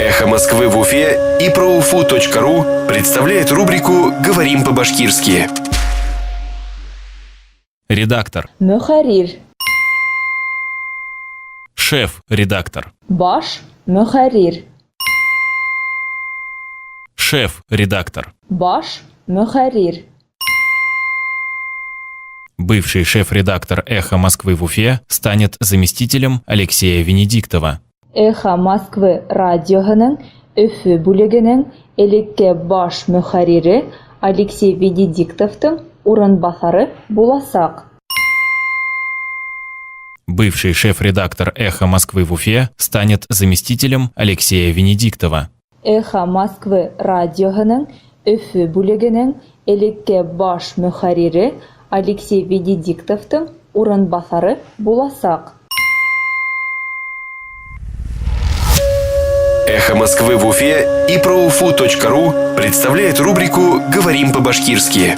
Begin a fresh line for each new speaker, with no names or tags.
«Эхо Москвы» в Уфе и ProUFU.ру представляет рубрику «Говорим по-башкирски».
Редактор.
Мөхәррир.
Шеф-редактор.
Баш мөхәррир.
Шеф-редактор.
Баш мөхәррир.
Бывший шеф-редактор «Эхо Москвы» в Уфе станет заместителем Алексея Венедиктова.
Эхо Москвы радиоһының Өфө бүлегенең элекке баш мөхәррире Алексей Венедиктовтың урынбасары буласак.
Бывший шеф-редактор «Эхо Москвы» в Уфе станет заместителем Алексея Венедиктова.
Эхо Москвы радиоһының Өфө бүлегенең элекке баш мөхәррире Алексей Венедиктовтың урынбасары буласак.
«Эхо Москвы» в Уфе и ProUFU.ру представляет рубрику «Говорим по-башкирски».